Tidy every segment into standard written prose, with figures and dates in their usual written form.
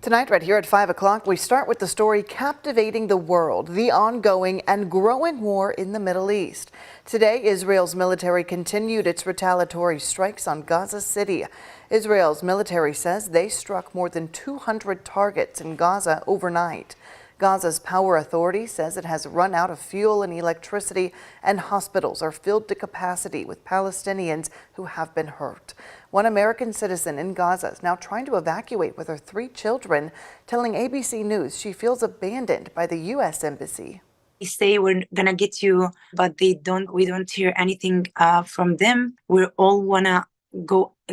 Tonight, right here at 5 o'clock, we start with the story captivating the world, the ongoing and growing war in the Middle East. Today, Israel's military continued its retaliatory strikes on Gaza City. Israel's military says they struck more than 200 targets in Gaza overnight. Gaza's power authority says it has run out of fuel and electricity, and hospitals are filled to capacity with Palestinians who have been hurt. One American citizen in Gaza is now trying to evacuate with her 3 children, telling ABC News she feels abandoned by the U.S. Embassy. They say we're gonna get you, but we don't hear anything from them. We all wanna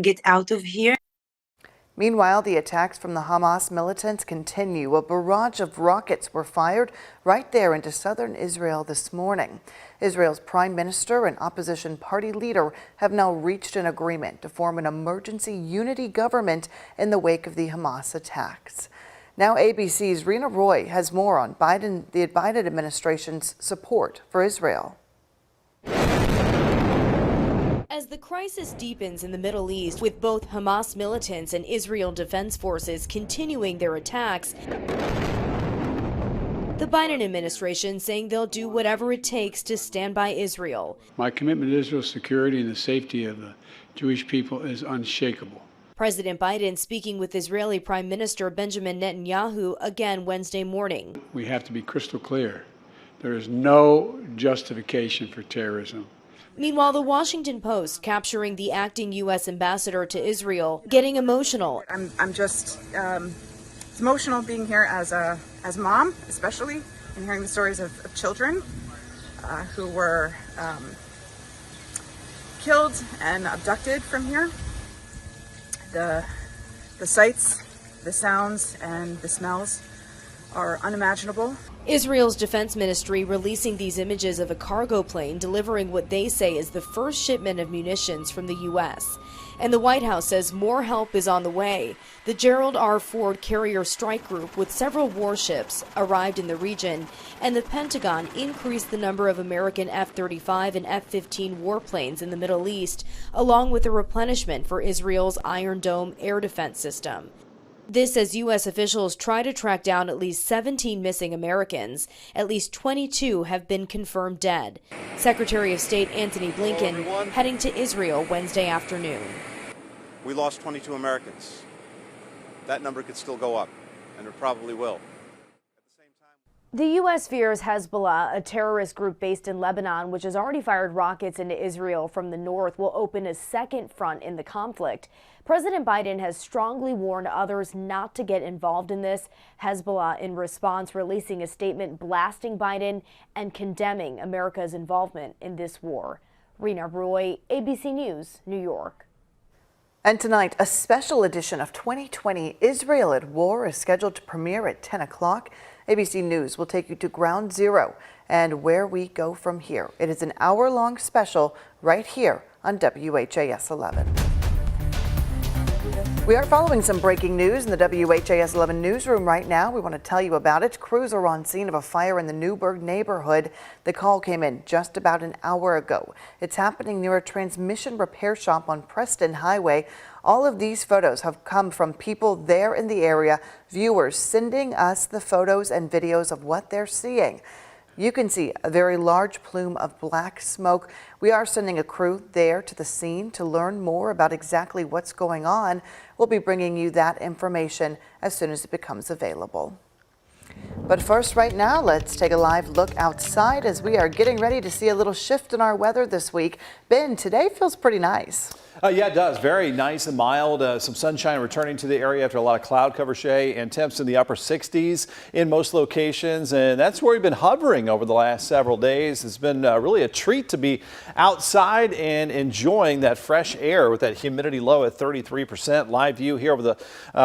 get out of here. Meanwhile, the attacks from the Hamas militants continue. A barrage of rockets were fired right there into southern Israel this morning. Israel's prime minister and opposition party leader have now reached an agreement to form an emergency unity government in the wake of the Hamas attacks. Now ABC's Rena Roy has more on the Biden administration's support for Israel. As the crisis deepens in the Middle East, with both Hamas militants and Israel Defense Forces continuing their attacks, the Biden administration saying they'll do whatever it takes to stand by Israel. My commitment to Israel's security and the safety of the Jewish people is unshakable. President Biden speaking with Israeli Prime Minister Benjamin Netanyahu again Wednesday morning. We have to be crystal clear. There is no justification for terrorism. Meanwhile, the Washington Post capturing the acting U.S. ambassador to Israel getting emotional. I'm just it's emotional being here as a mom, especially, and hearing the stories of children who were killed and abducted from here. The sights, the sounds, and the smells are unimaginable. Israel's defense ministry releasing these images of a cargo plane delivering what they say is the first shipment of munitions from the U.S. And the White House says more help is on the way. The Gerald R. Ford Carrier Strike Group with several warships arrived in the region, and the Pentagon increased the number of American F-35 and F-15 warplanes in the Middle East, along with a replenishment for Israel's Iron Dome air defense system. This as U.S. officials try to track down at least 17 missing Americans. At least 22 have been confirmed dead. Secretary of State Antony Blinken heading to Israel Wednesday afternoon. We lost 22 Americans. That number could still go up, and it probably will. The U.S. fears Hezbollah, a terrorist group based in Lebanon, which has already fired rockets into Israel from the north, will open a second front in the conflict. President Biden has strongly warned others not to get involved in this. Hezbollah, in response, releasing a statement blasting Biden and condemning America's involvement in this war. Rena Roy, ABC News, New York. And tonight, a special edition of 2020 Israel at War is scheduled to premiere at 10 o'clock. ABC News will take you to Ground Zero and where we go from here. It is an hour-long special right here on WHAS 11. We are following some breaking news in the WHAS 11 newsroom right now. We want to tell you about it. Crews are on scene of a fire in the Newburgh neighborhood. The call came in just about an hour ago. It's happening near a transmission repair shop on Preston Highway. All of these photos have come from people there in the area, viewers sending us the photos and videos of what they're seeing. You can see a very large plume of black smoke. We are sending a crew there to the scene to learn more about exactly what's going on. We'll be bringing you that information as soon as it becomes available. But first, right now, let's take a live look outside as we are getting ready to see a little shift in our weather this week. Ben, today feels pretty nice. Yeah, it does. Very nice and mild. Some sunshine returning to the area after a lot of cloud cover, Shay, and temps in the upper 60s in most locations. And that's where we've been hovering over the last several days. It's been really a treat to be outside and enjoying that fresh air with that humidity low at 33%. Live view here over the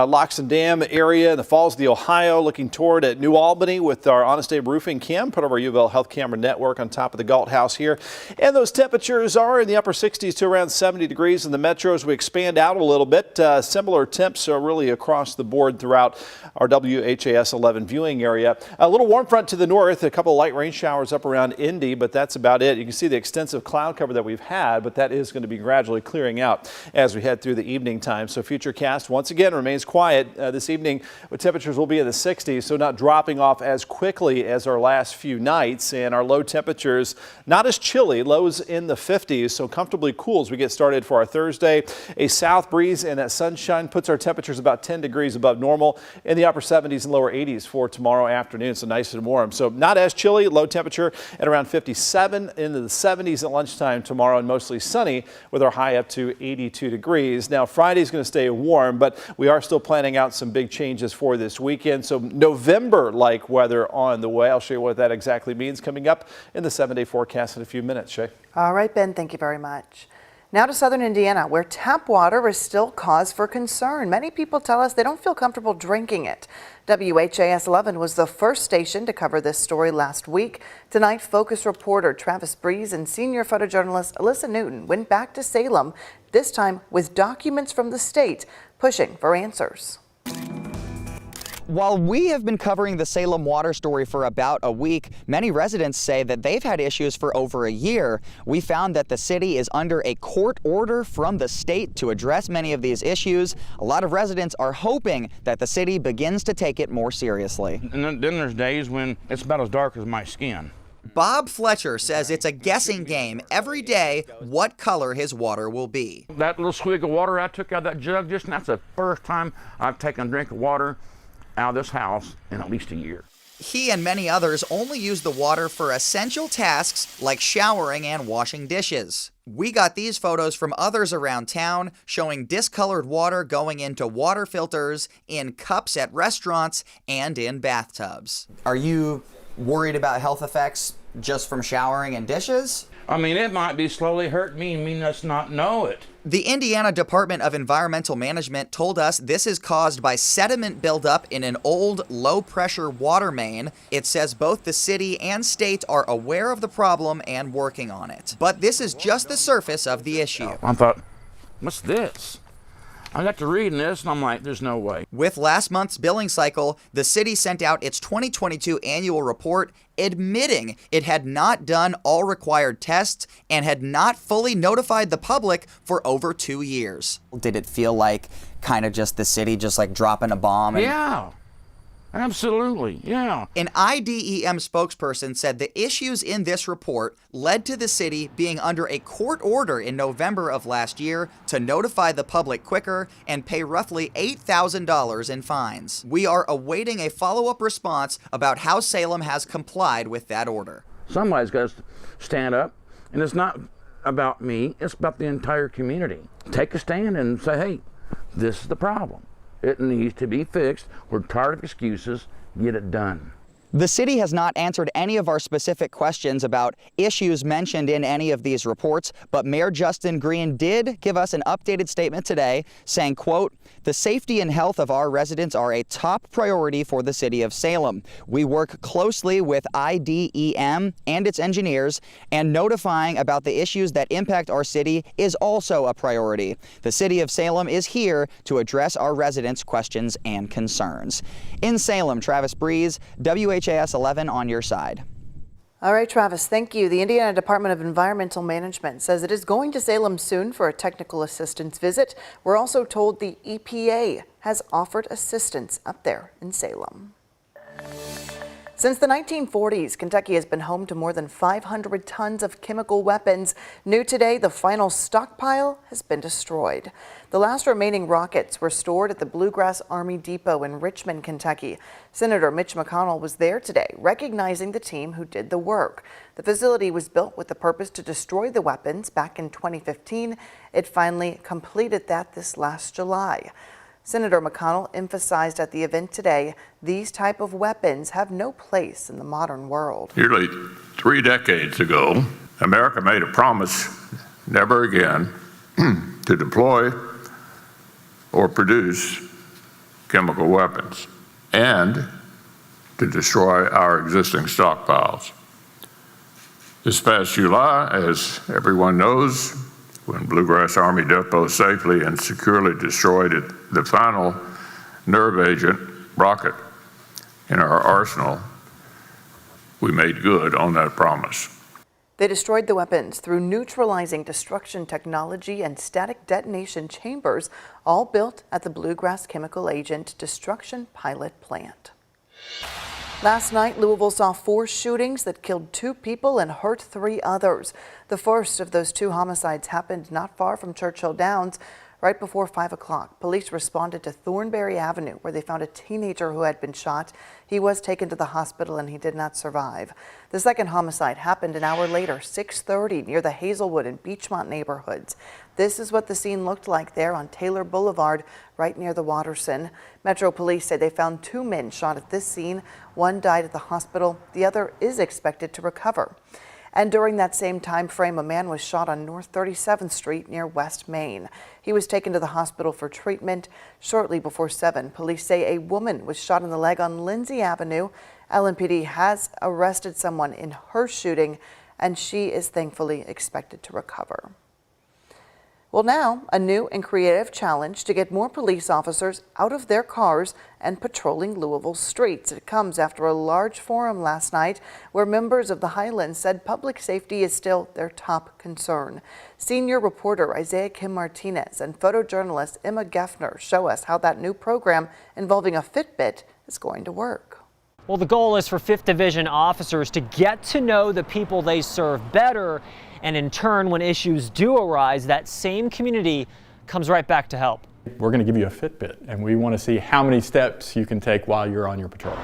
Locks and Dam area in the Falls of the Ohio, looking toward at New Albany with our Honest Abe Roofing cam, put over our UL Health Camera Network on top of the Galt House here. And those temperatures are in the upper 60s to around 70 degrees. degrees in the metros. We expand out a little bit. Similar temps are really across the board throughout our WHAS 11 viewing area. A little warm front to the north, a couple of light rain showers up around Indy, but that's about it. You can see the extensive cloud cover that we've had, but that is going to be gradually clearing out as we head through the evening time. So Futurecast once again remains quiet this evening. Temperatures will be in the 60s, so not dropping off as quickly as our last few nights, and our low temperatures not as chilly, lows in the 50s, so comfortably cool as we get started for our Thursday. A south breeze and that sunshine puts our temperatures about 10 degrees above normal, in the upper 70s and lower 80s for tomorrow afternoon. So nice and warm. So not as chilly, low temperature at around 57, into the 70s at lunchtime tomorrow, and mostly sunny with our high up to 82 degrees. Now Friday is going to stay warm, but we are still planning out some big changes for this weekend. So November-like weather on the way. I'll show you what that exactly means coming up in the 7-day forecast in a few minutes. Shay. All right, Ben, thank you very much. Now to southern Indiana, where tap water is still cause for concern. Many people tell us they don't feel comfortable drinking it. WHAS 11 was the first station to cover this story last week. Tonight, Focus reporter Travis Breeze and senior photojournalist Alyssa Newton went back to Salem, this time with documents from the state, pushing for answers. While we have been covering the Salem water story for about a week, many residents say that they've had issues for over a year. We found that the city is under a court order from the state to address many of these issues. A lot of residents are hoping that the city begins to take it more seriously. And then there's days when it's about as dark as my skin. Bob Fletcher says it's a guessing game every day what color his water will be. That little swig of water I took out of that jug just now, that's the first time I've taken a drink of water out of this house in at least a year. He and many others only use the water for essential tasks like showering and washing dishes. We got these photos from others around town showing discolored water going into water filters, in cups at restaurants, and in bathtubs. Are you worried about health effects just from showering and dishes? I mean, it might be slowly hurting me and me just not know it. The Indiana Department of Environmental Management told us this is caused by sediment buildup in an old low-pressure water main. It says both the city and state are aware of the problem and working on it. But this is just the surface of the issue. I thought, what's this? I got to reading this and I'm like, there's no way. With last month's billing cycle, the city sent out its 2022 annual report admitting it had not done all required tests and had not fully notified the public for over 2 years. Did it feel like kind of just the city just like dropping a bomb? Yeah. Absolutely, yeah. An IDEM spokesperson said the issues in this report led to the city being under a court order in November of last year to notify the public quicker and pay roughly $8,000 in fines. We are awaiting a follow-up response about how Salem has complied with that order. Somebody's got to stand up, and it's not about me, it's about the entire community. Take a stand and say, hey, this is the problem. It needs to be fixed. We're tired of excuses. Get it done. The city has not answered any of our specific questions about issues mentioned in any of these reports, but Mayor Justin Green did give us an updated statement today saying, quote, "The safety and health of our residents are a top priority for the city of Salem. We work closely with IDEM and its engineers, and notifying about the issues that impact our city is also a priority. The city of Salem is here to address our residents' questions and concerns." In Salem, Travis Breeze, WHAS 11 on your side. All right, Travis, thank you. The Indiana Department of Environmental Management says it is going to Salem soon for a technical assistance visit. We're also told the EPA has offered assistance up there in Salem. Since the 1940s, Kentucky has been home to more than 500 tons of chemical weapons. New today, the final stockpile has been destroyed. The last remaining rockets were stored at the Bluegrass Army Depot in Richmond, Kentucky. Senator Mitch McConnell was there today, recognizing the team who did the work. The facility was built with the purpose to destroy the weapons back in 2015. It finally completed that this last July. Senator McConnell emphasized at the event today, these type of weapons have no place in the modern world. Nearly 3 decades ago, America made a promise never again to deploy or produce chemical weapons and to destroy our existing stockpiles. This past July, as everyone knows, when Bluegrass Army Depot safely and securely destroyed the final nerve agent rocket in our arsenal, we made good on that promise. They destroyed the weapons through neutralizing destruction technology and static detonation chambers, all built at the Bluegrass Chemical Agent Destruction Pilot Plant. Last night, Louisville saw 4 shootings that killed 2 people and hurt 3 others. The first of those 2 homicides happened not far from Churchill Downs. Right before 5 o'clock, police responded to Thornberry Avenue, where they found a teenager who had been shot. He was taken to the hospital and he did not survive. The second homicide happened an hour later, 6:30, near the Hazelwood and Beachmont neighborhoods. This is what the scene looked like there on Taylor Boulevard, right near the Watterson. Metro Police say they found 2 men shot at this scene. One died at the hospital. The other is expected to recover. And during that same time frame, a man was shot on North 37th Street near West Main. He was taken to the hospital for treatment. Shortly before 7, police say a woman was shot in the leg on Lindsay Avenue. LMPD has arrested someone in her shooting, and she is thankfully expected to recover. Well, now a new and creative challenge to get more police officers out of their cars and patrolling Louisville's streets. It comes after a large forum last night where members of the Highlands said public safety is still their top concern. Senior reporter Isaiah Kim Martinez and photojournalist Emma Geffner show us how that new program involving a Fitbit is going to work. Well, the goal is for 5th Division officers to get to know the people they serve better, and in turn, when issues do arise, that same community comes right back to help. We're going to give you a Fitbit, and we want to see how many steps you can take while you're on your patrol.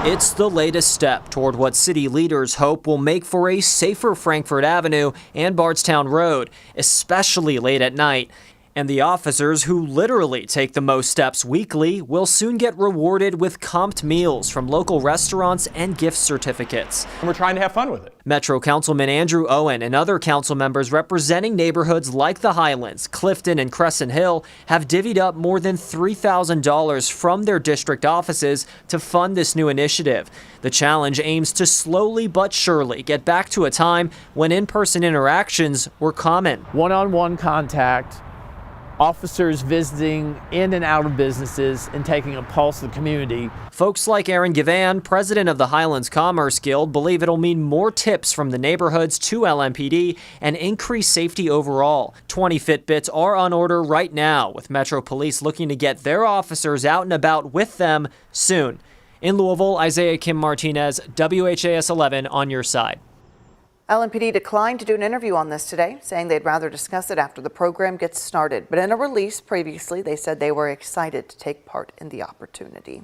It's the latest step toward what city leaders hope will make for a safer Frankfort Avenue and Bardstown Road, especially late at night. And the officers who literally take the most steps weekly will soon get rewarded with comped meals from local restaurants and gift certificates. And we're trying to have fun with it. Metro Councilman Andrew Owen and other council members representing neighborhoods like the Highlands, Clifton, and Crescent Hill have divvied up more than $3,000 from their district offices to fund this new initiative. The challenge aims to slowly but surely get back to a time when in-person interactions were common. One-on-one contact, officers visiting in and out of businesses and taking a pulse of the community. Folks like Aaron Gavan, president of the Highlands Commerce Guild, believe it'll mean more tips from the neighborhoods to LMPD and increase safety overall. 20 Fitbits are on order right now, with Metro Police looking to get their officers out and about with them soon. In Louisville, Isaiah Kim Martinez, WHAS 11 on your side. LMPD declined to do an interview on this today, saying they'd rather discuss it after the program gets started. But in a release previously, they said they were excited to take part in the opportunity.